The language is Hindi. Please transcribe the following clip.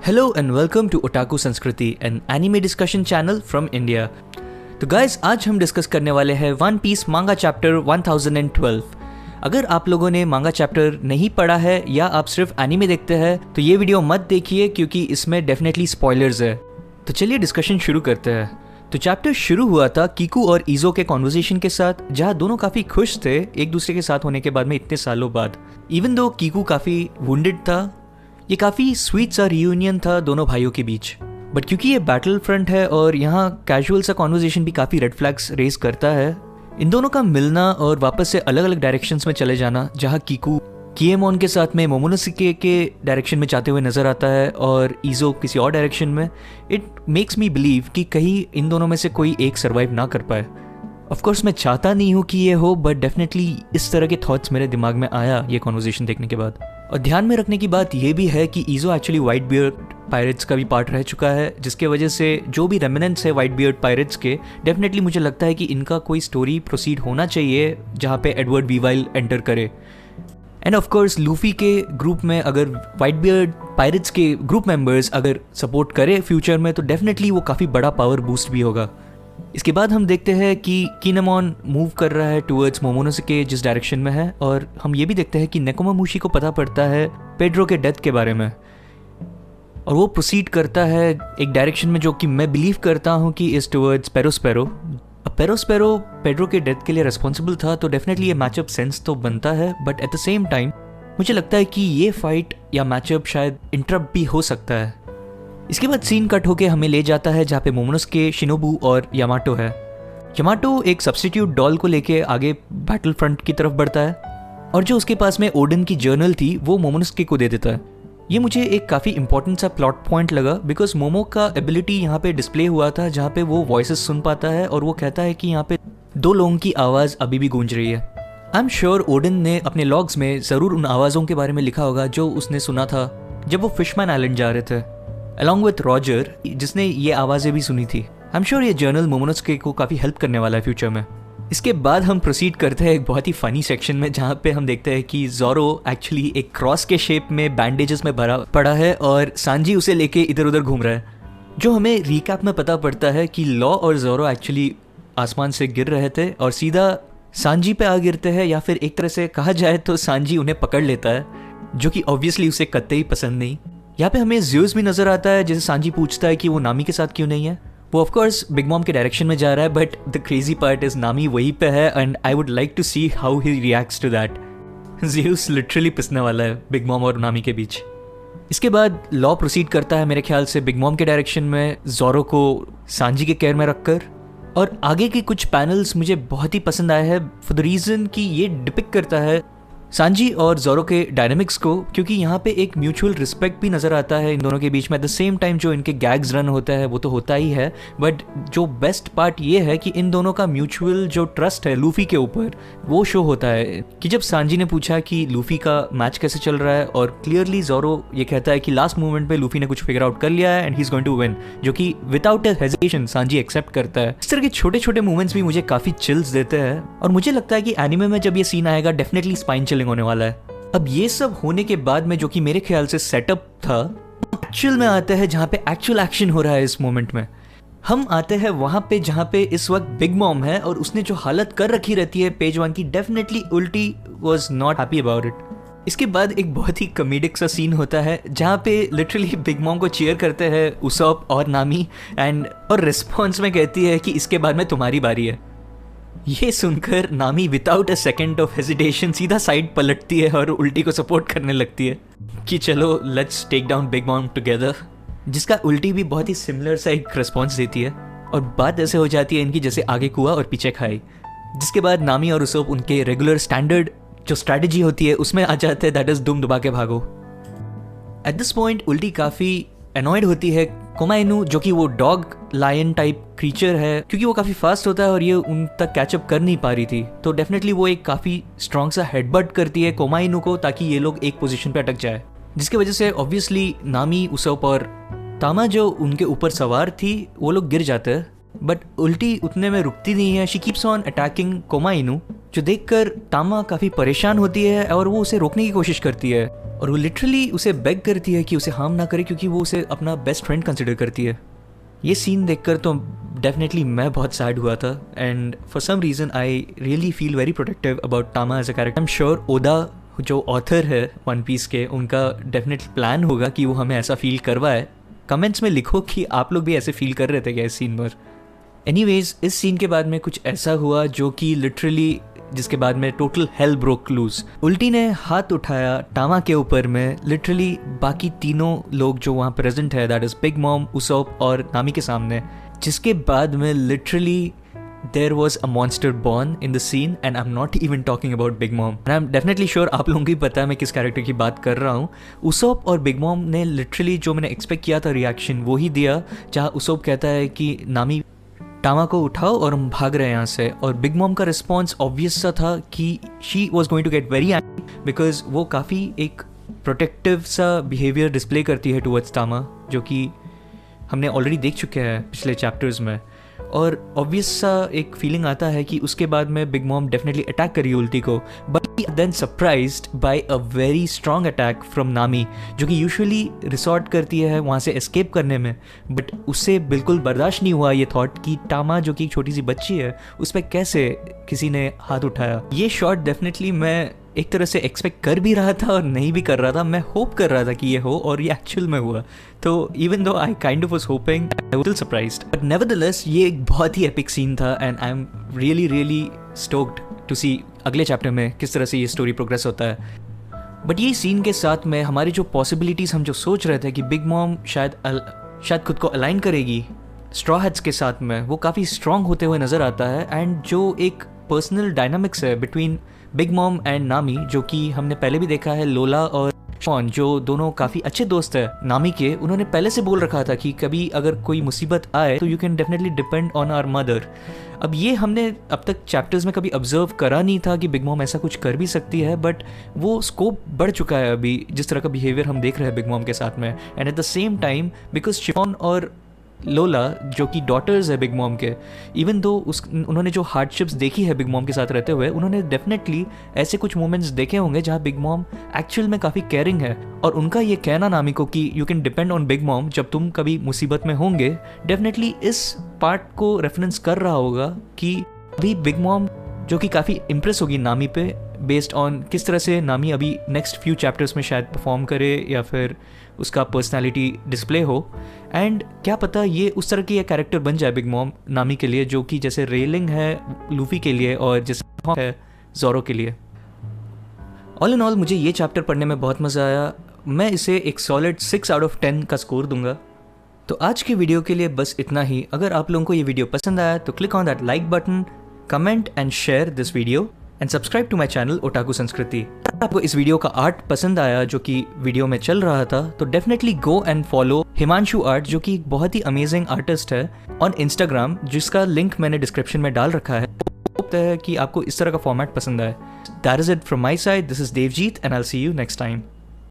Hello and welcome to Otaku Sanskriti, an anime discussion channel from India. तो गाइस आज हम डिस्कस करने वाले हैं वन पीस मांगा चैप्टर 1012। अगर आप लोगों ने मांगा चैप्टर नहीं पढ़ा है या आप सिर्फ एनिमे देखते हैं तो ये वीडियो मत देखिए क्योंकि इसमें डेफिनेटली स्पॉयलर्स है। तो चलिए डिस्कशन शुरू करते हैं। तो चैप्टर शुरू हुआ था कीकू और ईजो के कॉन्वर्सेशन के साथ, जहाँ दोनों काफ़ी खुश थे एक दूसरे के साथ होने के बाद में इतने सालों बाद। इवन दो कीकू काफ़ी वुंडेड था, ये काफ़ी स्वीट सा रियूनियन था दोनों भाइयों के बीच। बट क्योंकि ये बैटल फ्रंट है और यहाँ कैजुअल सा कॉन्वर्सेशन भी काफ़ी रेड फ्लैग्स रेज करता है, इन दोनों का मिलना और वापस से अलग अलग डायरेक्शंस में चले जाना, जहाँ कीकू किएमोन के साथ में मोमोनोसुके के डायरेक्शन में जाते हुए नजर आता है और ईजो किसी और डायरेक्शन में, इट मेक्स मी बिलीव कि कहीं इन दोनों में से कोई एक सर्वाइव ना कर पाए। ऑफ कोर्स मैं चाहता नहीं हूँ कि ये हो, बट डेफिनेटली इस तरह के थॉट्स मेरे दिमाग में आया ये कॉन्वर्सेशन देखने के बाद। और ध्यान में रखने की बात यह भी है कि ईजो एक्चुअली व्हाइट बियर्ड पायरेट्स का भी पार्ट रह चुका है, जिसके वजह से जो भी रेमिनेंट्स है व्हाइट बियर्ड पायरेट्स के, डेफिनेटली मुझे लगता है कि इनका कोई स्टोरी प्रोसीड होना चाहिए जहाँ पे एडवर्ड वीवाइल एंटर करे। एंड ऑफ कोर्स लूफी के ग्रुप में अगर व्हाइट बियर्ड पायरेट्स के ग्रुप मेंबर्स अगर सपोर्ट करे फ्यूचर में तो डेफिनेटली वो काफ़ी बड़ा पावर बूस्ट भी होगा। इसके बाद हम देखते हैं कि किनेमोन मूव कर रहा है टुवर्ड्स मोमोनोसुके जिस डायरेक्शन में है, और हम ये भी देखते हैं कि नेकोमामुशी को पता पड़ता है पेड्रो के डेथ के बारे में, और वो प्रोसीड करता है एक डायरेक्शन में जो कि मैं बिलीव करता हूँ कि इज टुवर्ड्स पेरोस्पेरो। अब पेरोस्पेरो पेड्रो के डेथ के लिए रिस्पॉन्सिबल था, तो डेफिनेटली ये मैचअप सेंस तो बनता है, but at the same time मुझे लगता है कि ये फाइट या मैचअप शायद इंटरप्ट भी हो सकता है। इसके बाद सीन कट होके हमें ले जाता है जहाँ पे मोमोनोसुके, शिनोबू और यामाटो है। यामाटो एक सब्स्टिट्यूट डॉल को लेके आगे बैटल फ्रंट की तरफ बढ़ता है, और जो उसके पास में ओडन की जर्नल थी वो मोमोनोसुके को दे देता है। ये मुझे एक काफ़ी इंपॉर्टेंट सा प्लॉट पॉइंट लगा, बिकॉज मोमो का एबिलिटी यहाँ पे डिस्प्ले हुआ था जहाँ पे वो वॉइसेस सुन पाता है, और वो कहता है कि यहाँ पे दो लोगों की आवाज़ अभी भी गूंज रही है। आई एम श्योर ओडन ने अपने लॉग्स में ज़रूर उन आवाज़ों के बारे में लिखा होगा जो उसने सुना था जब वो फिशमैन आइलैंड जा रहे थे, अलॉन्ग विथ रॉजर जिसने ये आवाज़ें भी सुनी थी। आई एम श्योर ये जर्नल मोमोनोसुके को काफ़ी हेल्प करने वाला है फ्यूचर में। इसके बाद हम प्रोसीड करते हैं एक बहुत ही फनी सेक्शन में, जहाँ पे हम देखते हैं कि ज़ोरो एक्चुअली एक क्रॉस के शेप में बैंडेजेस में भरा पड़ा है और सांजी उसे लेके इधर उधर घूम रहा है। जो हमें रिकैप में पता पड़ता है कि लॉ और ज़ोरो एक्चुअली आसमान से गिर रहे थे और सीधा सांजी पे आ गिरते हैं, या फिर एक तरह से कहा जाए तो सांजी उन्हें पकड़ लेता है, जो कि ऑब्वियसली उसे कतई पसंद नहीं। यहाँ पे हमें ज़्यूस भी नजर आता है, जैसे सांजी पूछता है कि वो नामी के साथ क्यों नहीं है। वो ऑफ कोर्स बिग मॉम के डायरेक्शन में जा रहा है, but the crazy part is Nami वहीं पे है, and I would like to see how he reacts to that. Zeus literally पिसने वाला है बिग मॉम और नामी के बीच। इसके बाद लॉ प्रोसीड करता है मेरे ख्याल से बिग मॉम के डायरेक्शन में, ज़ोरो को सांजी के केयर में रखकर। और आगे के कुछ पैनल्स मुझे बहुत ही पसंद आए हैं फॉर द रीज़न कि ये डिपिक्ट करता है सांजी और ज़ोरो के डायनामिक्स को, क्योंकि यहाँ पे एक म्यूचुअल रिस्पेक्ट भी नज़र आता है इन दोनों के बीच में। एट द सेम टाइम जो इनके गैग्स रन होता है वो तो होता ही है, बट जो बेस्ट पार्ट ये है कि इन दोनों का म्यूचुअल जो ट्रस्ट है लूफी के ऊपर वो शो होता है। कि जब सांजी ने पूछा कि लूफी का मैच कैसे चल रहा है, और क्लियरली ज़ोरो ये कहता है कि लास्ट मोमेंट पे लूफी ने कुछ फिगर आउट कर लिया है and he is going to win, जो कि without a hesitation Sanji except करता है। इस तरह के छोटे छोटे मूवमेंट्स भी मुझे काफ़ी चिल्स देते हैं, और मुझे लगता है कि एनिमे में जब ये सीन आएगा डेफिनेटली स्पाइन चिलिंग होने वाला है। अब ये सब होने के बाद में, जो कि मेरे ख्याल से सेटअप था, एक्चुअल में आते हैं जहाँ पे एक्चुअल एक्शन हो रहा है। इस मोमेंट में हम आते हैं वहाँ पे जहाँ पे इस वक्त बिग मॉम है, और उसने जो हालत कर रखी रहती है पेज 1 की, डेफिनेटली उल्टी was not happy about it. इसके बाद एक बहुत ही कॉमेडिक सा सीन होता है जहाँ पे लिटरली बिग मॉम को चीयर करते हैं उसॉप और नामी, और रिस्पॉन्स में कहती है कि इसके बाद में तुम्हारी बारी है। ये सुनकर नामी without a second of hesitation सीधा साइड पलटती है और उल्टी को सपोर्ट करने लगती है कि चलो let's take down Big Mom together, जिसका उल्टी भी बहुत ही सिमिलर सा एक रिस्पॉन्स देती है। और बात ऐसे हो जाती है इनकी जैसे आगे कुआ और पीछे खाई, जिसके बाद नामी और उसोप उनके रेगुलर स्टैंडर्ड जो स्ट्रैटेजी होती है उसमें आ जाते हैं, दैट इज दुम दुबा के भागो। एट दिस पॉइंट उल्टी काफ़ी अनॉयड होती है कोमाइनू, जो कि वो डॉग लायन टाइप क्रीचर है, क्योंकि वो काफ़ी फास्ट होता है और ये उन तक कैचअप कर नहीं पा रही थी। तो डेफिनेटली वो एक काफ़ी स्ट्रॉन्ग सा हेडबट करती है कोमाइनू को, ताकि ये लोग एक पोजीशन पे अटक जाए, जिसकी वजह से ऑब्वियसली नामी, उसोप और तामा जो उनके ऊपर सवार थी वो लोग गिर जाते हैं। बट उल्टी उतने में रुकती नहीं है, शी कीप्स ऑन अटैकिंग कोमाइनू, जो देखकर टामा काफ़ी परेशान होती है और वो उसे रोकने की कोशिश करती है और वो लिटरली उसे बेग करती है कि उसे हार्म ना करे क्योंकि वो उसे अपना बेस्ट फ्रेंड कंसिडर करती है। ये सीन देखकर तो डेफिनेटली मैं बहुत सैड हुआ था and for some reason I really feel very protective about Tama as a character. I am sure Oda जो ऑथर है वन पीस के, उनका डेफिनेटली प्लान होगा कि वो हमें ऐसा फील करवाए। कमेंट्स में लिखो कि आप लोग भी ऐसे फील कर रहे थे क्या इस सीन पर। एनीवेज, इस सीन के बाद में कुछ ऐसा हुआ जो कि लिटरली जिसके बाद में टोटल हेल ब्रोक लूज। उल्टी ने हाथ उठाया टामा के ऊपर में, लिटरली बाकी तीनों लोग जो वहाँ प्रेजेंट है, that is Big Mom, Usopp और नामी के सामने, जिसके बाद में literally there was a monster born in the scene and I am not even talking about Big Mom. I am definitely sure आप लोगों को भी पता है मैं किस कैरेक्टर की बात कर रहा हूँ। उसोप और बिग मॉम ने लिटरली जो मैंने एक्सपेक्ट किया था रिएक्शन वही दिया, जहाँ उसोप कहता है कि नामी टामा को उठाओ और हम भाग रहे हैं यहाँ से, और बिग मॉम का रिस्पॉन्स ऑब्वियस सा था कि she was going to get very angry because वो काफ़ी एक प्रोटेक्टिव सा बिहेवियर डिस्प्ले करती है टुवर्ड्स टामा, जो कि हमने ऑलरेडी देख चुके हैं पिछले चैप्टर्स में। और ऑब्वियस सा एक फीलिंग आता है कि उसके बाद में बिग मॉम डेफिनेटली अटैक करी उल्टी को, but then surprised by a very strong attack from Nami, जो कि यूजुअली रिसॉर्ट करती है वहाँ से एस्केप करने में, बट उससे बिल्कुल बर्दाश्त नहीं हुआ ये थॉट कि टामा जो कि एक छोटी सी बच्ची है उस पर कैसे किसी ने हाथ उठाया। ये शॉट डेफिनेटली मैं एक तरह से एक्सपेक्ट कर भी रहा था और नहीं भी कर रहा था। मैं होप कर रहा था कि ये हो और ये एक्चुअल में हुआ। तो even though I kind of was hoping, I was surprised, but nevertheless ये एक बहुत ही एपिक सीन था and I am really stoked to see अगले चैप्टर में किस तरह से ये स्टोरी प्रोग्रेस होता है। बट ये सीन के साथ में हमारी जो पॉसिबिलिटीज़ हम जो सोच रहे थे कि बिग मॉम शायद खुद को अलाइन करेगी स्ट्रॉ हैट्स के साथ में, वो काफ़ी स्ट्रॉन्ग होते हुए नज़र आता है। एंड जो एक पर्सनल डायनामिक्स है बिटवीन बिग मॉम एंड नामी, जो कि हमने पहले भी देखा है, लोला और शॉन जो दोनों काफ़ी अच्छे दोस्त हैं नामी के, उन्होंने पहले से बोल रखा था कि कभी अगर कोई मुसीबत आए तो you can definitely depend on our mother. अब ये हमने अब तक चैप्टर्स में कभी ऑब्जर्व करा नहीं था कि बिग मॉम ऐसा कुछ कर भी सकती है, बट वो स्कोप बढ़ चुका है अभी जिस तरह का बिहेवियर हम देख रहे हैं बिग मॉम के साथ में। And at the same time because chiffon और लोला जो कि डॉटर्स है बिग मॉम के, इवन दो उन्होंने जो हार्डशिप्स देखी है बिग मॉम के साथ रहते हुए, उन्होंने डेफिनेटली ऐसे कुछ मोमेंट्स देखे होंगे जहाँ बिग मॉम एक्चुअल में काफ़ी केयरिंग है। और उनका ये कहना नामी को कि you can depend on big mom जब तुम कभी मुसीबत में होंगे, डेफिनेटली इस पार्ट को रेफरेंस कर रहा होगा कि अभी बिग मॉम जो कि काफ़ी इम्प्रेस होगी नामी पे बेस्ड ऑन किस तरह से नामी अभी नेक्स्ट फ्यू चैप्टर्स में शायद परफॉर्म करे या फिर उसका पर्सनालिटी डिस्प्ले हो। एंड क्या पता ये उस तरह की कैरेक्टर बन जाए बिग मॉम नामी के लिए, जो कि जैसे रेलिंग है लूफी के लिए और जैसे है जोरो के लिए। ऑल इन ऑल मुझे ये चैप्टर पढ़ने में बहुत मज़ा आया। मैं इसे एक सॉलिड 6 आउट ऑफ 10 का स्कोर दूंगा। तो आज के वीडियो के लिए बस इतना ही। अगर आप लोगों को ये वीडियो पसंद आया तो click on that like button, comment and share this video and subscribe to my channel otaku Sanskriti. आपको इस वीडियो का आर्ट पसंद आया जो कि वीडियो में चल रहा था, तो definitely go and follow Himanshu art, जो कि एक बहुत ही अमेजिंग आर्टिस्ट है, ऑन इंस्टाग्राम, जिसका लिंक मैंने डिस्क्रिप्शन में डाल रखा है। होता है कि आपको इस तरह का फॉर्मेट पसंद आए। That is it from my side. This is Devjeet and I will see you next time.